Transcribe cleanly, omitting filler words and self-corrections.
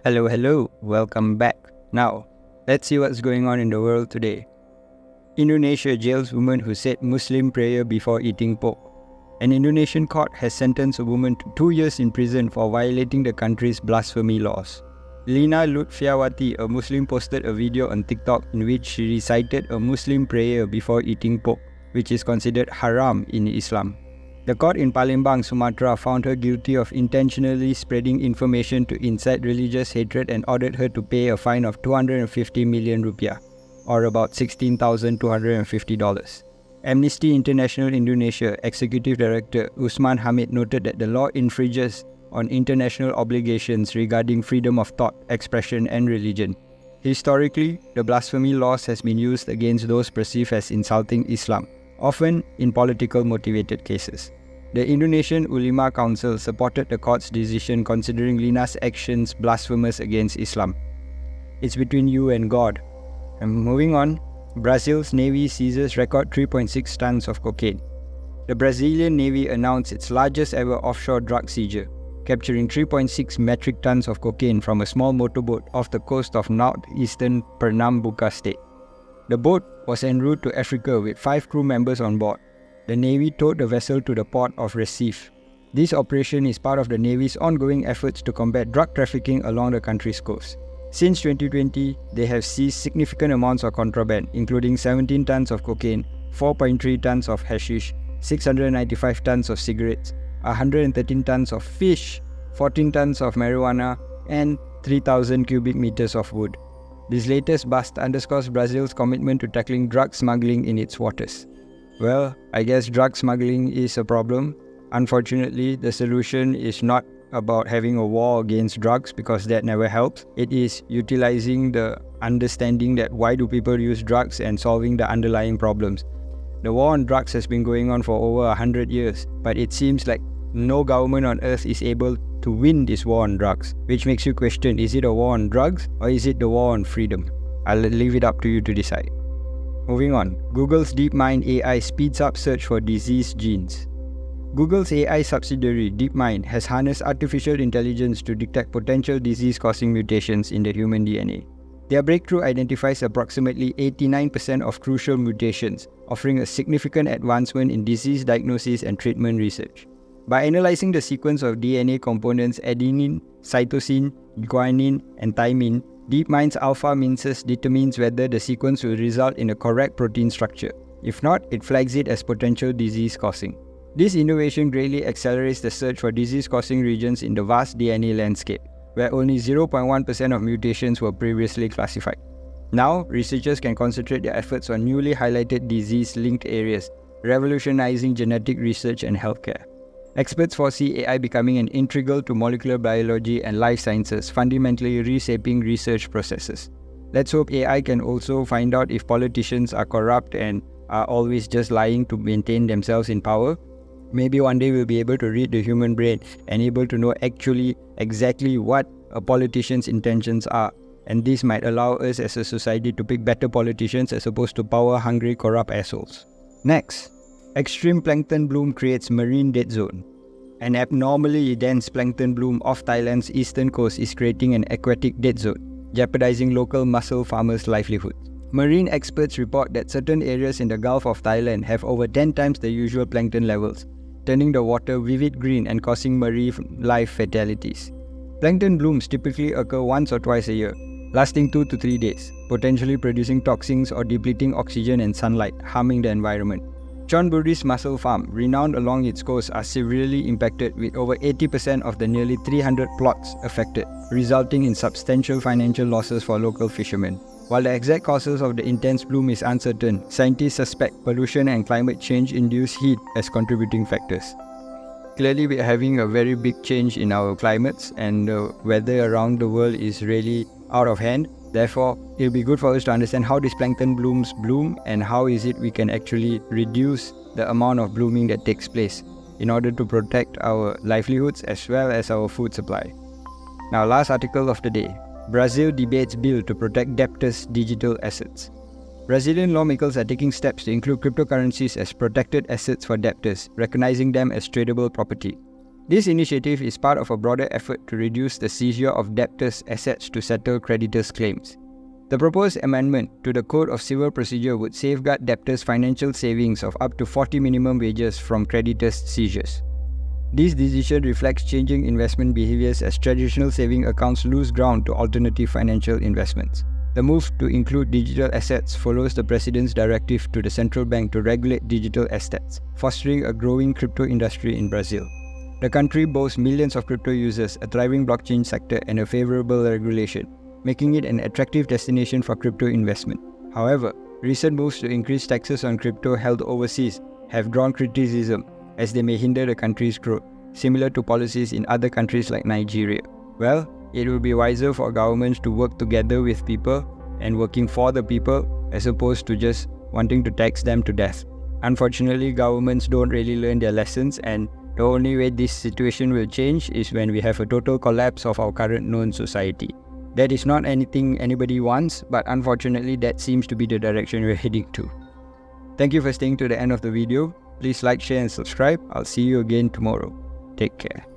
Hello, welcome back. Now, let's see what's going on in the world today. Indonesia jails woman who said Muslim prayer before eating pork. An Indonesian court has sentenced a woman to 2 years in prison for violating the country's blasphemy laws. Lina Lutfiawati, a Muslim, posted a video on TikTok in which she recited a Muslim prayer before eating pork, which is considered haram in Islam. The court in Palembang, Sumatra found her guilty of intentionally spreading information to incite religious hatred and ordered her to pay a fine of 250 million rupiah, or about $16,250. Amnesty International Indonesia Executive Director Usman Hamid noted that the law infringes on international obligations regarding freedom of thought, expression, and religion. Historically, the blasphemy laws has been used against those perceived as insulting Islam, often in political motivated cases. The Indonesian Ulema Council supported the court's decision considering Lina's actions blasphemous against Islam. It's between you and God. And moving on, Brazil's Navy seizes record 3.6 tons of cocaine. The Brazilian Navy announced its largest ever offshore drug seizure, capturing 3.6 metric tons of cocaine from a small motorboat off the coast of northeastern Pernambuco state. The boat was en route to Africa with 5 crew members on board. The Navy towed the vessel to the port of Recife. This operation is part of the Navy's ongoing efforts to combat drug trafficking along the country's coast. Since 2020, they have seized significant amounts of contraband, including 17 tons of cocaine, 4.3 tons of hashish, 695 tons of cigarettes, 113 tons of fish, 14 tons of marijuana, and 3,000 cubic meters of wood. This latest bust underscores Brazil's commitment to tackling drug smuggling in its waters. Well, I guess drug smuggling is a problem. Unfortunately, the solution is not about having a war against drugs because that never helps. It is utilizing the understanding that why do people use drugs and solving the underlying problems. The war on drugs has been going on for over 100 years, but it seems like no government on earth is able to win this war on drugs, which makes you question, is it a war on drugs or is it the war on freedom? I'll leave it up to you to decide. Moving on, Google's DeepMind AI speeds up search for disease genes. Google's AI subsidiary DeepMind has harnessed artificial intelligence to detect potential disease-causing mutations in the human DNA. Their breakthrough identifies approximately 89% of crucial mutations, offering a significant advancement in disease diagnosis and treatment research. By analyzing the sequence of DNA components adenine, cytosine, guanine, and thymine, DeepMind's alpha minces determines whether the sequence will result in a correct protein structure. If not, it flags it as potential disease-causing. This innovation greatly accelerates the search for disease-causing regions in the vast DNA landscape, where only 0.1% of mutations were previously classified. Now, researchers can concentrate their efforts on newly highlighted disease-linked areas, revolutionizing genetic research and healthcare. Experts foresee AI becoming an integral to molecular biology and life sciences, fundamentally reshaping research processes. Let's hope AI can also find out if politicians are corrupt and are always just lying to maintain themselves in power. Maybe one day we'll be able to read the human brain and able to know exactly what a politician's intentions are. And this might allow us as a society to pick better politicians as opposed to power-hungry, corrupt assholes. Next. Extreme plankton bloom creates marine dead zone. An abnormally dense plankton bloom off Thailand's eastern coast is creating an aquatic dead zone, jeopardizing local mussel farmers' livelihoods. Marine experts report that certain areas in the Gulf of Thailand have over 10 times the usual plankton levels, turning the water vivid green and causing marine life fatalities. Plankton blooms typically occur once or twice a year, lasting 2 to 3 days, potentially producing toxins or depleting oxygen and sunlight, harming the environment. Chonburi's mussel farm, renowned along its coast, are severely impacted with over 80% of the nearly 300 plots affected, resulting in substantial financial losses for local fishermen. While the exact causes of the intense bloom is uncertain, scientists suspect pollution and climate change-induced heat as contributing factors. Clearly, we are having a very big change in our climates and the weather around the world is really out of hand. Therefore, it will be good for us to understand how these plankton blooms bloom and how is it we can actually reduce the amount of blooming that takes place in order to protect our livelihoods as well as our food supply. Now, last article of the day. Brazil debates bill to protect debtors' digital assets. Brazilian lawmakers are taking steps to include cryptocurrencies as protected assets for debtors, recognizing them as tradable property. This initiative is part of a broader effort to reduce the seizure of debtors' assets to settle creditors' claims. The proposed amendment to the Code of Civil Procedure would safeguard debtors' financial savings of up to 40 minimum wages from creditors' seizures. This decision reflects changing investment behaviors as traditional saving accounts lose ground to alternative financial investments. The move to include digital assets follows the President's directive to the central bank to regulate digital assets, fostering a growing crypto industry in Brazil. The country boasts millions of crypto users, a thriving blockchain sector, and a favorable regulation, making it an attractive destination for crypto investment. However, recent moves to increase taxes on crypto held overseas have drawn criticism as they may hinder the country's growth, similar to policies in other countries like Nigeria. Well, it would be wiser for governments to work together with people and working for the people as opposed to just wanting to tax them to death. Unfortunately, governments don't really learn their lessons, and the only way this situation will change is when we have a total collapse of our current known society. That is not anything anybody wants, but unfortunately that seems to be the direction we're heading to. Thank you for staying to the end of the video. Please like, share and subscribe. I'll see you again tomorrow. Take care.